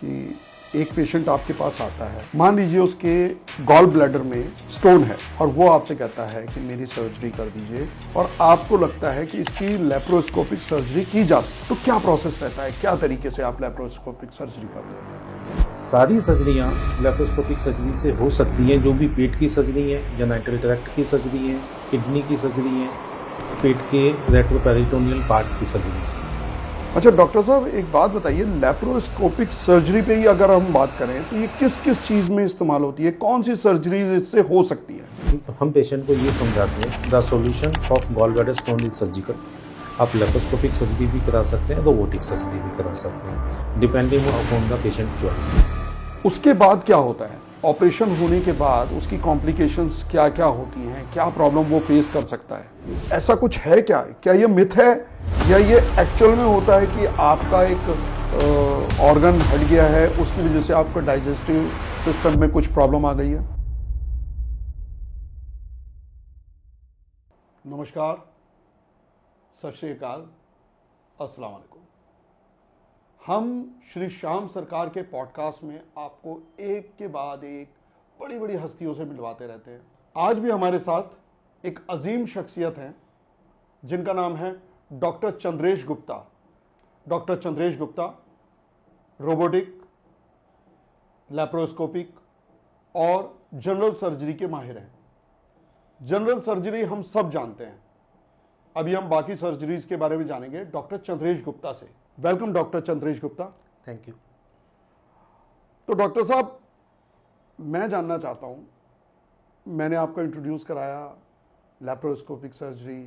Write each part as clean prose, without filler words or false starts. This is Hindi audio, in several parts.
कि एक पेशेंट आपके पास आता है, मान लीजिए उसके गॉल ब्लैडर में स्टोन है और वो आपसे कहता है कि मेरी सर्जरी कर दीजिए, और आपको लगता है कि इसकी लेप्रोस्कोपिक सर्जरी की जा सकती है, तो क्या प्रोसेस रहता है, क्या तरीके से आप लेप्रोस्कोपिक सर्जरी करते हैं? सारी सर्जरियाँ लेप्रोस्कोपिक सर्जरी से हो सकती हैं, जो भी पेट की सर्जरी है, जेनिटल ट्रैक्ट की सर्जरी है, किडनी की सर्जरी है, पेट के रेट्रोपेरिटोनियल पार्ट की सर्जरी है। अच्छा डॉक्टर साहब, एक बात बताइए, लेप्रोस्कोपिक सर्जरी पे ही अगर हम बात करें तो ये किस किस चीज़ में इस्तेमाल होती है, कौन सी सर्जरी इससे हो सकती है? हम पेशेंट को ये समझाते हैं, the solution of gall bladder stone is surgical. आप लेप्रोस्कोपिक सर्जरी भी करा सकते हैं, रोबोटिक सर्जरी भी करा सकते हैं, depending upon the patient choice. उसके बाद क्या होता है? ऑपरेशन होने के बाद उसकी कॉम्प्लिकेशंस क्या क्या होती हैं, क्या प्रॉब्लम वो फेस कर सकता है? ऐसा कुछ है क्या? क्या ये मिथ है या ये एक्चुअल में होता है कि आपका एक ऑर्गन हट गया है, उसकी वजह से आपका डाइजेस्टिव सिस्टम में कुछ प्रॉब्लम आ गई है? नमस्कार, सत श्री अकाल, अस्सलाम वालेकुम। हम श्री श्याम सरकार के पॉडकास्ट में आपको एक के बाद एक बड़ी बड़ी हस्तियों से मिलवाते रहते हैं। आज भी हमारे साथ एक अजीम शख्सियत हैं जिनका नाम है doctor Chandresh Gupta. Doctor Chandresh Gupta robotic, laparoscopic और जनरल सर्जरी के माहिर हैं। जनरल सर्जरी हम सब जानते हैं, अभी हम बाकी सर्जरीज के बारे में जानेंगे डॉक्टर चंद्रेश गुप्ता से। Welcome doctor Chandresh Gupta. Thank you. तो डॉक्टर साहब, मैं जानना चाहता हूं, मैंने आपको इंट्रोड्यूस कराया लैप्रोस्कोपिक सर्जरी,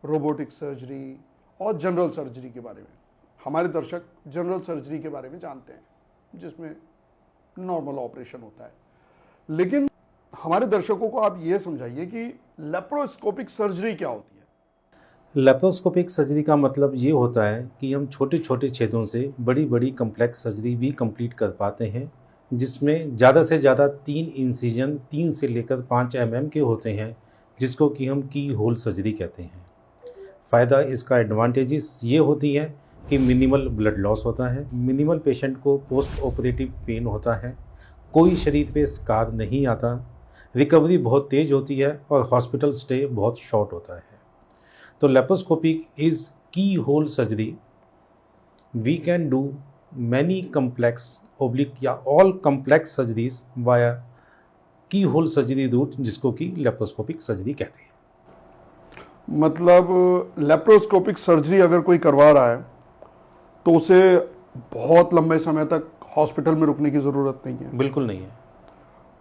रोबोटिक सर्जरी और जनरल सर्जरी के बारे में। हमारे दर्शक जनरल सर्जरी के बारे में जानते हैं जिसमें नॉर्मल ऑपरेशन होता है, लेकिन हमारे दर्शकों को आप ये समझाइए कि लैप्रोस्कोपिक सर्जरी क्या होती है? लेप्रोस्कोपिक सर्जरी का मतलब ये होता है कि हम छोटे छोटे छेदों से बड़ी बड़ी कम्प्लेक्स सर्जरी भी कंप्लीट कर पाते हैं, जिसमें ज़्यादा से ज़्यादा 3 इंसिजन 3 से लेकर 5 mm के होते हैं, जिसको कि हम की होल सर्जरी कहते हैं। फ़ायदा इसका एडवांटेजेस ये होती हैं कि मिनिमल ब्लड लॉस होता है, मिनिमल पेशेंट को पोस्ट ऑपरेटिव पेन होता है, कोई शरीर पे स्कार नहीं आता, रिकवरी बहुत तेज़ होती है और हॉस्पिटल स्टे बहुत शॉर्ट होता है। तो laparoscopic is key hole surgery. We can do many complex oblique या all complex surgeries via key hole surgery route, जिसको कि लेप्रोस्कोपिक सर्जरी कहते हैं। मतलब लेप्रोस्कोपिक सर्जरी अगर कोई करवा रहा है तो उसे बहुत लंबे समय तक हॉस्पिटल में रुकने की ज़रूरत नहीं है? बिल्कुल नहीं है।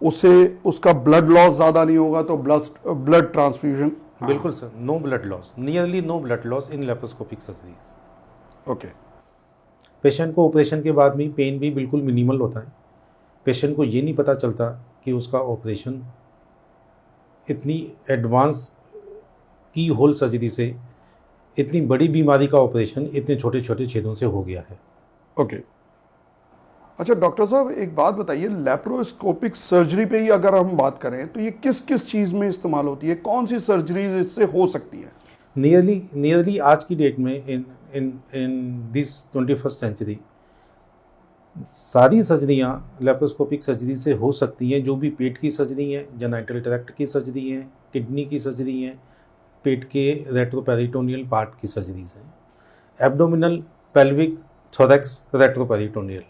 उससे उसका ब्लड लॉस ज़्यादा नहीं होगा, तो ब्लड ट्रांसफ्यूजन? बिल्कुल sir, no blood loss, nearly no blood loss in laparoscopic surgeries. Okay. Patient को ऑपरेशन के बाद में पेन भी बिल्कुल मिनिमल होता है। पेशेंट को ये नहीं पता चलता कि उसका ऑपरेशन इतनी एडवांस की होल सर्जरी से, इतनी बड़ी बीमारी का ऑपरेशन इतने छोटे छोटे छेदों से हो गया है। ओके। अच्छा डॉक्टर साहब, एक बात बताइए, लेप्रोस्कोपिक सर्जरी पे ही अगर हम बात करें तो ये किस किस चीज़ में इस्तेमाल होती है, कौन सी सर्जरीज इससे हो सकती है? नियरली आज की डेट में इन दिस 21st सेंचुरी सारी सर्जरियाँ लेप्रोस्कोपिक सर्जरी से हो सकती हैं, जो भी पेट की सर्जरी है, जेनिटल ट्रैक्ट की सर्जरी है, किडनी की सर्जरी है, पेट के रेट्रोपेरिटोनियल पार्ट की सर्जरीज हैं, abdominal, pelvic, thorax, retroperitoneal,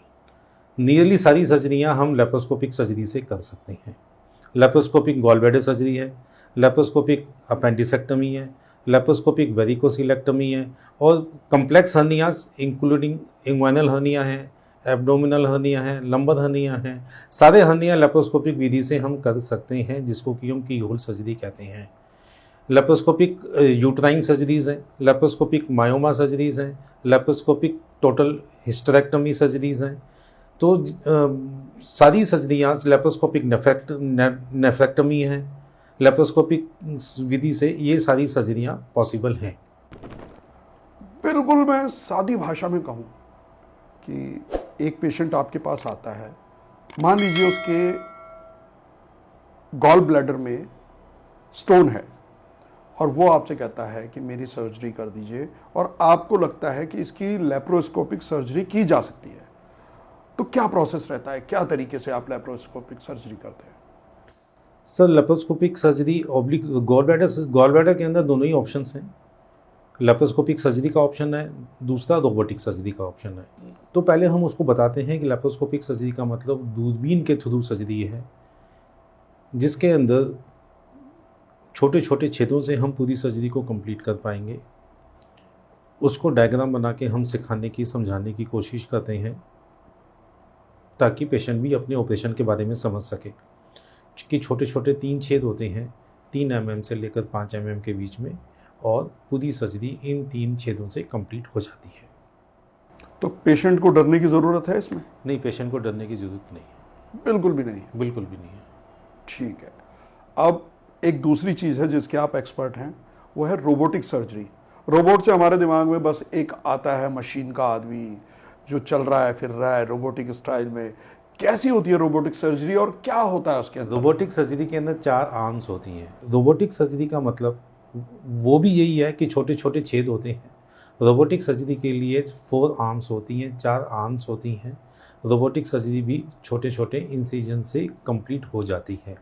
nearly सारी सर्जरियाँ हम लेप्रोस्कोपिक सर्जरी से कर सकते हैं। लेप्रोस्कोपिक गॉल ब्लैडर सर्जरी है, लेप्रोस्कोपिक अपेंडिसेक्टमी है, लेप्रोस्कोपिक वेरिकोसिलेक्टमी है, और complex hernias including inguinal hernia है, एब्डोमिनल हर्निया है, लंबर हर्निया है, सारे हर्निया लेप्रोस्कोपिक विधि से हम कर सकते हैं, जिसको कि हम की होल सर्जरी कहते हैं। लेप्रोस्कोपिक यूट्राइन सर्जरीज़ हैं, लेप्रोस्कोपिक मायोमा सर्जरीज़ हैं, लेप्रोस्कोपिक टोटल हिस्टेरेक्टमी सर्जरीज़ हैं। तो सारी सर्जरियाँ लेप्रोस्कोपिक नेफ्रेक्टमी है, लेप्रोस्कोपिक विधि से ये सारी सर्जरियाँ पॉसिबल हैं। बिल्कुल, मैं सादी भाषा में कहूँ कि एक पेशेंट आपके पास आता है, मान लीजिए उसके गॉल ब्लैडर में स्टोन है और वो आपसे कहता है कि मेरी सर्जरी कर दीजिए, और आपको लगता है कि इसकी लेप्रोस्कोपिक सर्जरी की जा सकती है, तो क्या प्रोसेस रहता है, क्या तरीके से आप लैप्रोस्कोपिक सर्जरी करते हैं? Sir laparoscopic surgery oblique gall bladder के अंदर दोनों ही ऑप्शंस हैं। लेप्रोस्कोपिक सर्जरी का ऑप्शन है, दूसरा रोबोटिक सर्जरी का ऑप्शन है। तो पहले हम उसको बताते हैं कि लेप्रोस्कोपिक सर्जरी का मतलब दूरबीन के थ्रू सर्जरी है, जिसके अंदर छोटे छोटे छेदों से हम पूरी सर्जरी को कंप्लीट कर पाएंगे। उसको डायग्राम बना के हम सिखाने की, समझाने की कोशिश करते हैं ताकि पेशेंट भी अपने ऑपरेशन के बारे में समझ सके कि छोटे छोटे 3 छेद होते हैं, 3 mm से लेकर 5 mm के बीच में, और पूरी सर्जरी इन 3 छेदों से कंप्लीट हो जाती है। तो पेशेंट को डरने की ज़रूरत है इसमें? नहीं, पेशेंट को डरने की ज़रूरत नहीं है, बिल्कुल भी नहीं। बिल्कुल भी नहीं है। ठीक है। अब एक दूसरी चीज़ है जिसके आप एक्सपर्ट हैं, वो है रोबोटिक सर्जरी। रोबोट से हमारे दिमाग में बस एक आता है मशीन का आदमी जो चल रहा है, फिर रहा है रोबोटिक स्टाइल में। कैसी होती है रोबोटिक सर्जरी और क्या होता है उसके अंदर? रोबोटिक सर्जरी के अंदर 4 आर्म्स होती हैं। रोबोटिक सर्जरी का मतलब वो भी यही है कि छोटे छोटे छेद होते हैं। रोबोटिक सर्जरी के लिए 4 आर्म्स होती हैं, 4 आर्म्स होती हैं। रोबोटिक सर्जरी भी छोटे छोटे इंसिजन से कंप्लीट हो जाती है।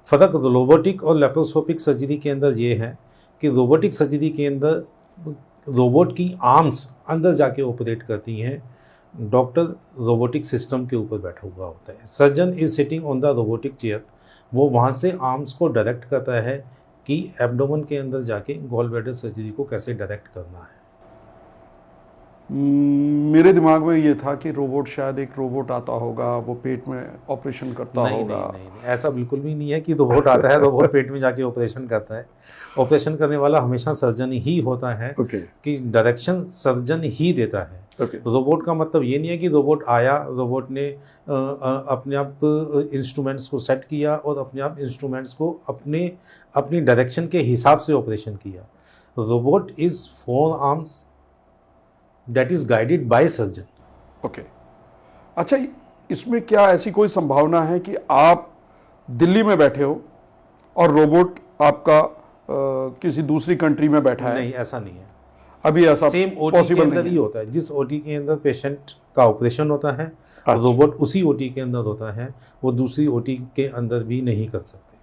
फ़र्क रोबोटिक और लेप्रोस्कोपिक सर्जरी के अंदर ये है कि रोबोटिक सर्जरी के अंदर रोबोट की आर्म्स अंदर जाके ऑपरेट करती हैं, डॉक्टर रोबोटिक सिस्टम के ऊपर बैठा हुआ होता है। Surgeon is sitting on the robotic chair, वो वहाँ से आर्म्स को डायरेक्ट करता है कि एब्डोमेन के अंदर जाके गॉल ब्लैडर सर्जरी को कैसे डायरेक्ट करना है। मेरे दिमाग में ये था कि रोबोट, शायद एक रोबोट आता होगा, वो पेट में ऑपरेशन करता होगा। नहीं, ऐसा बिल्कुल भी नहीं है कि रोबोट आता है, रोबोट पेट में जाके ऑपरेशन करता है। ऑपरेशन करने वाला हमेशा सर्जन ही होता है, कि डायरेक्शन सर्जन ही देता है। रोबोट का मतलब ये नहीं है कि रोबोट आया, रोबोट ने अपने आप इंस्ट्रूमेंट्स को सेट किया और अपने आप इंस्ट्रूमेंट्स को अपनी डायरेक्शन के हिसाब से ऑपरेशन किया। Robot is 4 arms that is guided by surgeon. Okay. अच्छा, इसमें क्या ऐसी कोई संभावना है कि आप दिल्ली में बैठे हो और रोबोट आपका किसी दूसरी कंट्री में बैठा है? नहीं, ऐसा नहीं है। अभी ऐसा सेम ओटी के अंदर ही होता है। जिस ओटी के अंदर पेशेंट का ऑपरेशन होता है, रोबोट उसी ओटी के अंदर होता है, वो दूसरी ओटी के अंदर भी नहीं कर सकते।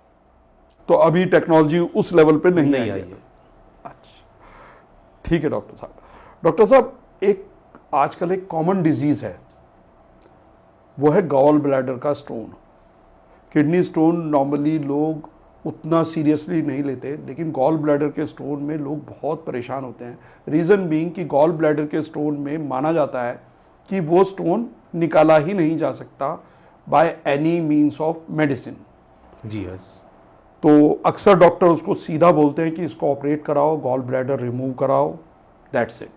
तो अभी टेक्नोलॉजी उस लेवल पे नहीं आई है। अच्छा, ठीक है डॉक्टर साहब। डॉक्टर साहब, एक आजकल एक कॉमन डिजीज है, वो है गॉल ब्लैडर का स्टोन। किडनी स्टोन नॉर्मली लोग उतना सीरियसली नहीं लेते, लेकिन गॉल ब्लैडर के स्टोन में लोग बहुत परेशान होते हैं। रीज़न बीइंग कि गॉल ब्लैडर के स्टोन में माना जाता है कि वो स्टोन निकाला ही नहीं जा सकता by any means of medicine. जी यस। तो अक्सर डॉक्टर उसको सीधा बोलते हैं कि इसको ऑपरेट कराओ, गॉल ब्लैडर रिमूव कराओ, दैट्स इट।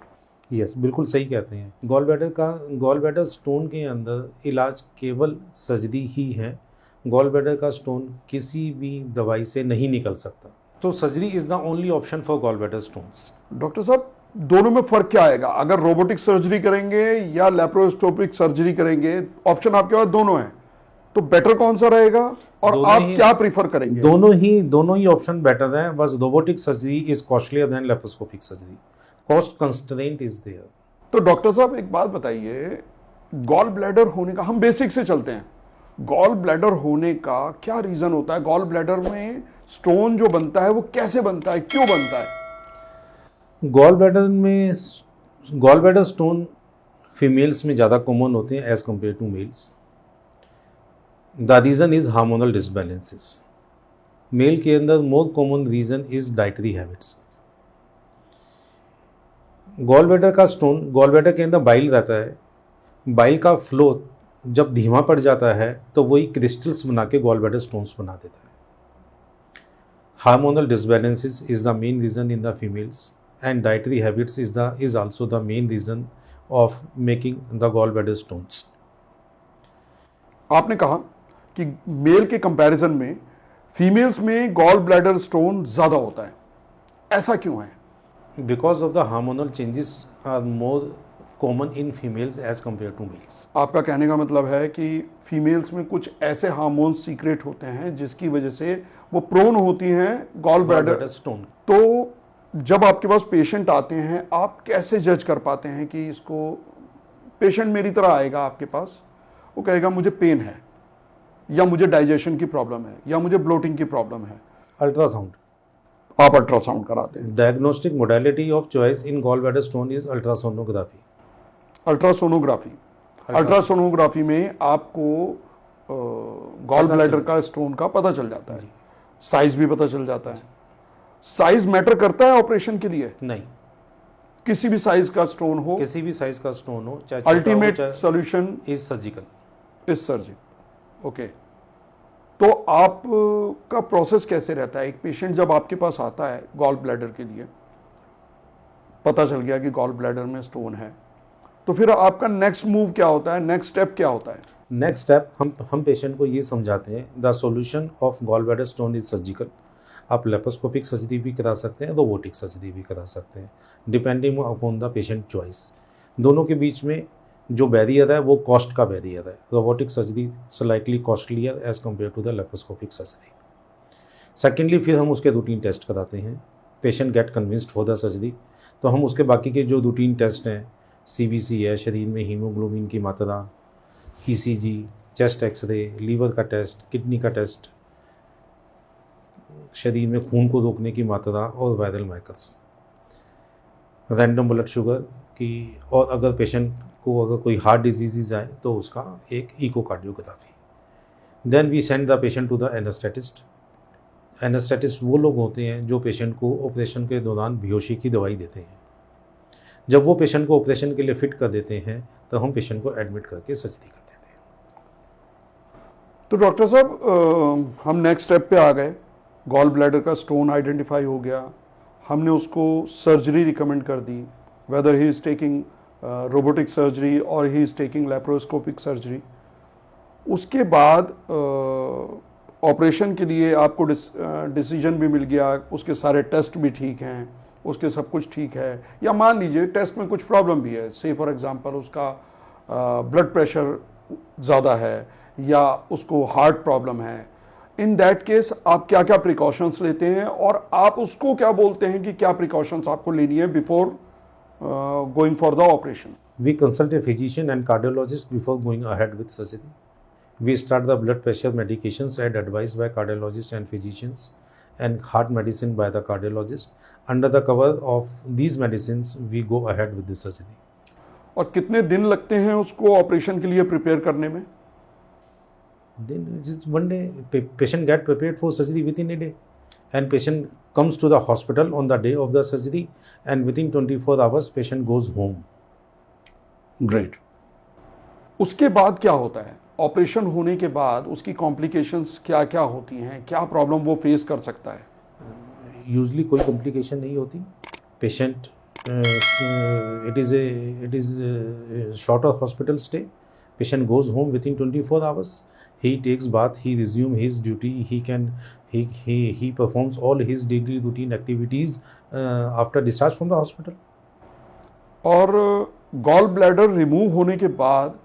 यस, बिल्कुल सही कहते हैं। गॉल ब्लैडर स्टोन के अंदर इलाज केवल सर्जरी ही है। गॉल ब्लैडर का स्टोन किसी भी दवाई से नहीं निकल सकता, तो surgery is the only option for gall bladder stones. Doctor साहब, दोनों में फर्क क्या आएगा? अगर रोबोटिक सर्जरी करेंगे या लैप्रोस्कोपिक सर्जरी करेंगे, ऑप्शन आपके पास दोनों हैं, तो बेटर कौन सा रहेगा और आप क्या प्रीफर करेंगे? दोनों ही ऑप्शन बेटर हैं, बस robotic surgery is costlier than laparoscopic surgery. Cost constraint is there. तो डॉक्टर साहब एक बात बताइए, गॉल ब्लैडर होने का, हम बेसिक से चलते हैं, गॉल ब्लैडर होने का क्या रीजन होता है? गॉल ब्लैडर में स्टोन जो बनता है वो कैसे बनता है, क्यों बनता है? गॉल ब्लैडर स्टोन फीमेल्स में ज़्यादा कॉमन होते हैं as compare to males. The reason is hormonal disbalances. Male के अंदर more common reason is dietary habits. Gall bladder के अंदर बाइल रहता है। बाइल का फ्लो जब धीमा पड़ जाता है तो वही क्रिस्टल्स बना के गॉल ब्लैडर स्टोन्स बना देता है। Hormonal disbalances is the main reason in the females, and dietary habits is also the main reason of making the gallbladder stones. आपने कहा कि मेल के कंपैरिजन में फीमेल्स में गॉल ब्लैडर स्टोन ज्यादा होता है, ऐसा क्यों है? Because of the hormonal changes are more common in females as compared to males. आपका कहने का मतलब है कि फीमेल्स में कुछ ऐसे हार्मोन्स सीक्रेट होते हैं जिसकी वजह से वो प्रोन होती हैं गॉल ब्लैडर स्टोन। तो जब आपके पास पेशेंट आते हैं, आप कैसे जज कर पाते हैं कि इसको, पेशेंट मेरी तरह आएगा आपके पास, वो कहेगा मुझे पेन है, या मुझे डाइजेशन की प्रॉब्लम है, या मुझे ब्लोटिंग की प्रॉब्लम है। अल्ट्रासाउंड, आप अल्ट्रासाउंड कराते हैं। Diagnostic modality of choice in gall bladder stone is ultrasonography. Ultrasonography, ultrasonography में आपको गॉल ब्लैडर का स्टोन का पता चल जाता है, साइज भी पता चल जाता है। साइज मैटर करता है ऑपरेशन के लिए? नहीं, किसी भी साइज का स्टोन हो, किसी भी साइज का स्टोन हो, चाहे छोटा हो, अल्टीमेट चाहे solution is surgical. Is surgical. Okay, तो आप का प्रोसेस कैसे रहता है? एक पेशेंट जब आपके पास आता है गॉल ब्लैडर के लिए, पता चल गया कि गॉल ब्लैडर में स्टोन है, तो फिर आपका नेक्स्ट मूव क्या होता है, नेक्स्ट स्टेप क्या होता है? नेक्स्ट स्टेप हम पेशेंट को ये समझाते हैं the solution of gall bladder stone is surgical. आप लेप्रोस्कोपिक सर्जरी भी करा सकते हैं, रोबोटिक सर्जरी भी करा सकते हैं, depending upon the patient choice. दोनों के बीच में जो बैरियर है वो कॉस्ट का बैरियर है। Robotic surgery slightly costlier as compare to the laparoscopic surgery. Secondly, फिर हम उसके रूटीन टेस्ट कराते हैं। Patient get convinced for the surgery, तो हम उसके बाकी के जो रूटीन टेस्ट हैं, CBC है, शरीर में हीमोग्लोबिन की मात्रा, ECG, चेस्ट एक्सरे, लीवर का टेस्ट, किडनी का टेस्ट, शरीर में खून को रोकने की मात्रा और viral markers, random blood sugar की, और अगर पेशेंट को अगर कोई हार्ट डिजीज़ आए तो उसका एक echocardiography. Then we send the patient to the anaesthetist. Anaesthetist वो लोग होते हैं जो पेशेंट को ऑपरेशन के दौरान बेहोशी की दवाई देते हैं। जब वो पेशेंट को ऑपरेशन के लिए फिट कर देते हैं तो हम पेशेंट को एडमिट करके सर्जरी कर देते हैं। तो डॉक्टर साहब, हम नेक्स्ट स्टेप पे आ गए। गॉल ब्लैडर का स्टोन आइडेंटिफाई हो गया, हमने उसको सर्जरी रिकमेंड कर दी, whether he is taking robotic surgery और he is taking laparoscopic surgery. उसके बाद ऑपरेशन के लिए आपको डिसीजन भी मिल गया, उसके सारे टेस्ट भी ठीक हैं, उसके सब कुछ ठीक है, या मान लीजिए टेस्ट में कुछ प्रॉब्लम भी है, से फॉर एग्जांपल उसका ब्लड प्रेशर ज़्यादा है या उसको हार्ट प्रॉब्लम है। इन दैट केस आप क्या क्या प्रिकॉशंस लेते हैं, और आप उसको क्या बोलते हैं कि क्या प्रिकॉशंस आपको लेनी है before going for the operation? We consult a physician and cardiologist before going ahead with surgery. We start the blood pressure medications as advised by cardiologists and physicians, and heart medicine by the cardiologist. Under the cover of these medicines, we go ahead with the surgery. और कितने दिन लगते हैं उसको ऑपरेशन के लिए प्रिपेयर करने में? Then just one day, patient get prepared for surgery within a day, and patient comes to the hospital on the day of the surgery, and within 24 hours, patient goes home. Great. उसके बाद क्या होता है? ऑपरेशन होने के बाद उसकी कॉम्प्लिकेशंस क्या क्या होती हैं, क्या प्रॉब्लम वो फेस कर सकता है? यूजली कोई कॉम्प्लिकेशन नहीं होती। Patient it is shorter hospital stay. Patient goes home within 24 hours. He takes bath, he resume his duty, he performs all his daily routine activities after discharge from the hospital. और गॉल ब्लैडर रिमूव होने के बाद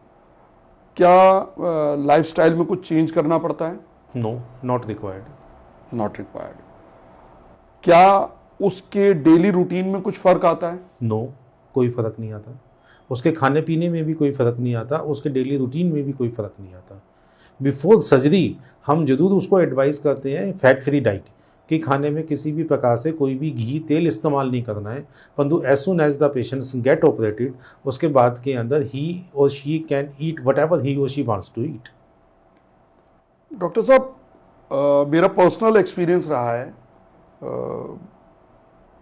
क्या लाइफस्टाइल में कुछ चेंज करना पड़ता है? No, not required. Not required. क्या उसके डेली रूटीन में कुछ फर्क आता है? No, कोई फ़र्क नहीं आता। उसके खाने पीने में भी कोई फ़र्क नहीं आता, उसके डेली रूटीन में भी कोई फ़र्क नहीं आता। बिफोर सर्जरी हम जरूर उसको एडवाइस करते हैं फैट फ्री डाइट, कि खाने में किसी भी प्रकार से कोई भी घी तेल इस्तेमाल नहीं करना है, परंतु as soon as the patients get operated उसके बाद के अंदर ही और she can eat whatever he और she wants to eat. Doctor साहब, मेरा पर्सनल एक्सपीरियंस रहा है,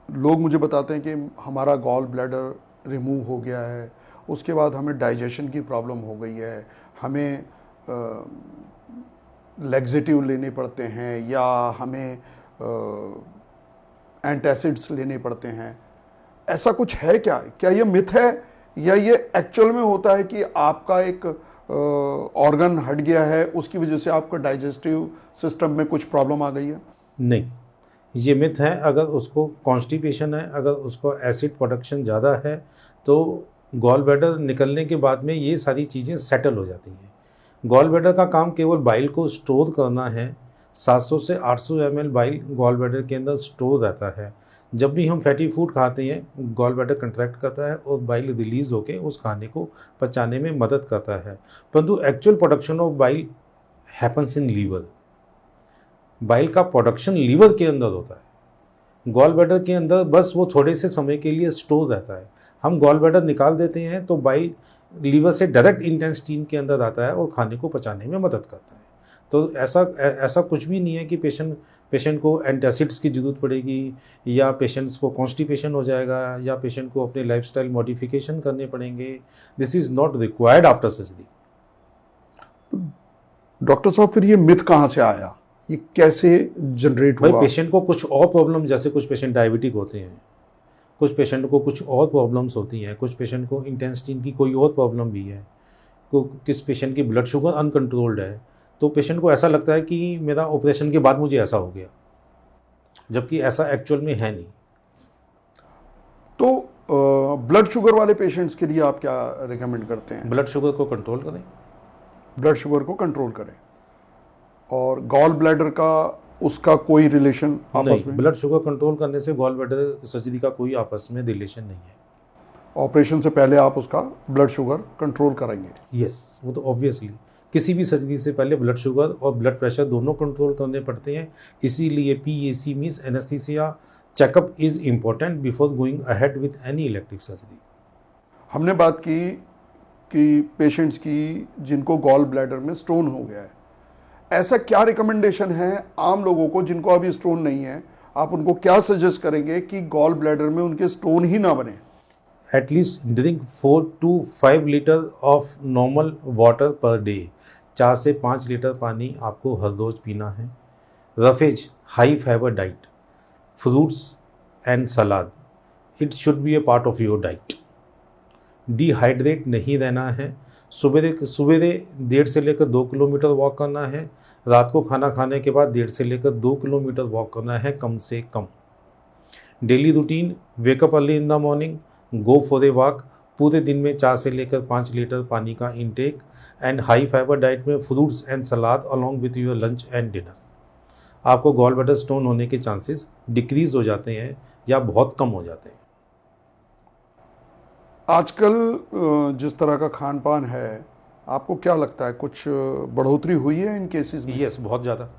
लोग मुझे बताते हैं कि हमारा गॉल ब्लैडर रिमूव हो गया है, उसके बाद हमें डाइजेशन की प्रॉब्लम हो गई है, हमें लैक्सेटिव लेने पड़ते हैं या हमें एंटासिड्स लेने पड़ते हैं। ऐसा कुछ है क्या? क्या ये मिथ है या ये एक्चुअल में होता है कि आपका एक ऑर्गन हट गया है, उसकी वजह से आपका डाइजेस्टिव सिस्टम में कुछ प्रॉब्लम आ गई है? नहीं, ये मिथ है। अगर उसको कॉन्स्टिपेशन है, अगर उसको एसिड प्रोडक्शन ज़्यादा है, तो गॉल ब्लैडर निकलने के बाद में ये सारी चीज़ें सेटल हो जाती हैं। गॉल ब्लैडर का काम केवल बाइल को स्टोर करना है। 700 से 800 ml बाइल गॉल ब्लैडर के अंदर स्टोर रहता है। जब भी हम फैटी फूड खाते हैं गॉल ब्लैडर कंट्रैक्ट करता है और बाइल रिलीज होकर उस खाने को पचाने में मदद करता है, परंतु actual production of bile happens in liver. Bile का प्रोडक्शन लीवर के अंदर होता है, गॉल ब्लैडर के अंदर बस वो थोड़े से समय के लिए स्टोर रहता है। हम गॉल ब्लैडर निकाल देते हैं तो बाइल लीवर से डायरेक्ट इंटेस्टाइन के अंदर आता है और खाने को पचाने में मदद करता है। तो ऐसा कुछ भी नहीं है कि पेशेंट को एंटासिड्स की ज़रूरत पड़ेगी, या पेशेंट्स को कॉन्स्टिपेशन हो जाएगा, या पेशेंट को अपने लाइफस्टाइल मॉडिफिकेशन करने पड़ेंगे। This is not required after surgery. Doctor साहब फिर ये मिथ कहाँ से आया, ये कैसे जनरेट हुआ? भाई पेशेंट को कुछ और प्रॉब्लम, जैसे कुछ पेशेंट डायबिटिक होते हैं, कुछ पेशेंट को कुछ और प्रॉब्लम्स होती हैं, कुछ पेशेंट को इंटेस्टाइन की कोई और प्रॉब्लम भी है, किस पेशेंट की ब्लड शुगर अनकंट्रोल्ड है, तो पेशेंट को ऐसा लगता है कि मेरा ऑपरेशन के बाद मुझे ऐसा हो गया, जबकि ऐसा एक्चुअल में है नहीं। तो ब्लड शुगर वाले पेशेंट्स के लिए आप क्या रिकमेंड करते हैं? ब्लड शुगर को कंट्रोल करें। ब्लड शुगर को कंट्रोल करें। और गॉल ब्लैडर का उसका कोई रिलेशन आपस में? ब्लड शुगर कंट्रोल करने से गॉल ब्लैडर सर्जरी का कोई आपस में रिलेशन नहीं है। ऑपरेशन से पहले आप उसका ब्लड शुगर कंट्रोल करेंगे? यस, वो तो ऑब्वियसली किसी भी सर्जरी से पहले ब्लड शुगर और ब्लड प्रेशर दोनों कंट्रोल करने पड़ते हैं। इसीलिए PAC means anaesthesia checkup is important before going ahead with any elective surgery. हमने बात की कि पेशेंट्स की जिनको गॉल ब्लैडर में स्टोन हो गया है, ऐसा क्या रिकमेंडेशन है आम लोगों को जिनको अभी स्टोन नहीं है, आप उनको क्या सजेस्ट करेंगे कि गॉल ब्लैडर में उनके स्टोन ही ना बने? At least drink 4 to 5 litre of normal water per day. 4 से 5 लीटर पानी आपको हर रोज पीना है। Roughage high fibre diet, fruits and salad, it should be A part of your diet. Dehydrate नहीं रहना है। सवेरे 1.5 से लेकर 2 किलोमीटर वॉक करना है। रात को खाना खाने के बाद 1.5 से लेकर 2 किलोमीटर वॉक करना है कम से कम। Daily routine, wake up early in the morning, go for a walk. पूरे दिन में 4 से लेकर 5 लीटर पानी का intake, and high fibre diet में fruits and salad along with your lunch and dinner. आपको गॉल ब्लैडर स्टोन होने के चांसेस डिक्रीज हो जाते हैं या बहुत कम हो जाते हैं। आजकल जिस तरह का खान पान है, आपको क्या लगता है कुछ बढ़ोतरी हुई है इन केसेस में? यस, बहुत ज़्यादा।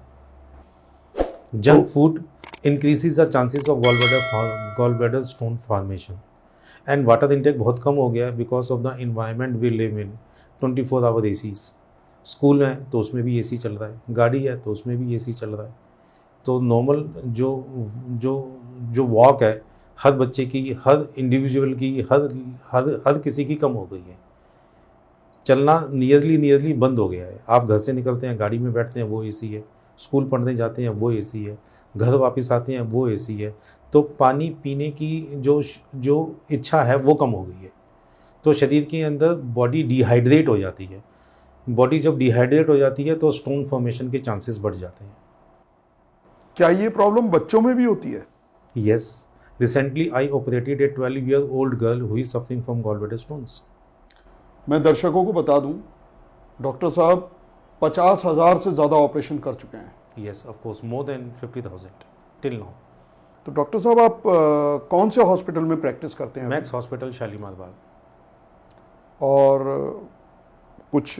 Junk food increases the chances of gall bladder stone formation, and water intake बहुत कम हो गया है because of the environment we live in. 24 hour ACs, school है तो उसमें भी AC चल रहा है, गाड़ी है तो उसमें भी AC चल रहा है। तो नॉर्मल जो वॉक है हर बच्चे की, हर इंडिविजुअल की, हर किसी की कम हो गई है। चलना नियरली बंद हो गया है। आप घर से निकलते हैं, गाड़ी में बैठते हैं, वो AC है। स्कूल पढ़ने जाते हैं, वो AC है। घर वापस आते हैं, वो AC है। तो पानी पीने की जो इच्छा है वो कम हो गई है। तो शरीर के अंदर बॉडी डिहाइड्रेट हो जाती है। बॉडी जब डिहाइड्रेट हो जाती है तो स्टोन फॉर्मेशन के चांसेस बढ़ जाते हैं। क्या ये प्रॉब्लम बच्चों में भी होती है? Yes, recently I operated a 12-year-old girl who is suffering from gall bladder stones. मैं दर्शकों को बता दूं, डॉक्टर साहब 50,000 से ज़्यादा ऑपरेशन कर चुके हैं। Yes, of course, more than 50,000 till now. तो डॉक्टर साहब आप कौन से हॉस्पिटल में प्रैक्टिस करते हैं? मैक्स हॉस्पिटल, शालीमार बाग। और कुछ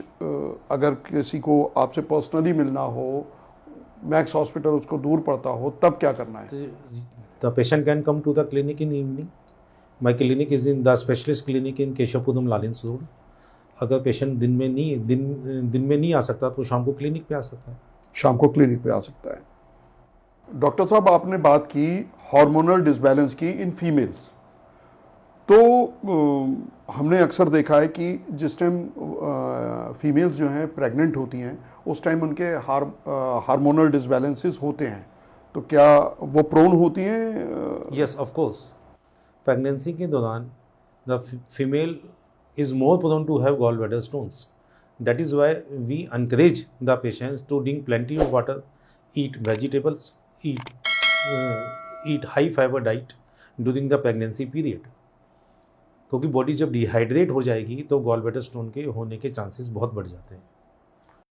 अगर किसी को आपसे पर्सनली मिलना हो, मैक्स हॉस्पिटल उसको दूर पड़ता हो, तब क्या करना है? The patient can come to the clinic in evening. My clinic is in the specialist clinic in Keshavpuram, Lawrence road. अगर पेशेंट दिन में नहीं आ सकता तो शाम को क्लिनिक पे आ सकता है। शाम को क्लिनिक पे आ सकता है। डॉक्टर साहब आपने बात की हार्मोनल डिसबैलेंस की इन फीमेल्स। तो हमने अक्सर देखा है कि जिस टाइम फीमेल्स जो हैं प्रेग्नेंट होती हैं उस टाइम उनके हार्मोनल डिसबैलेंसेस होते हैं, तो क्या वो प्रोन होती हैं? Yes, of course. प्रेगनेंसी के दौरान the female is more prone to have gall bladder stones. That is why we encourage the patients to drink plenty of water, eat vegetables, eat high fibre diet during the pregnancy period. क्योंकि बॉडी जब डिहाइड्रेट हो जाएगी तो गॉल ब्लैडर स्टोन के होने के चांसेस बहुत बढ़ जाते हैं।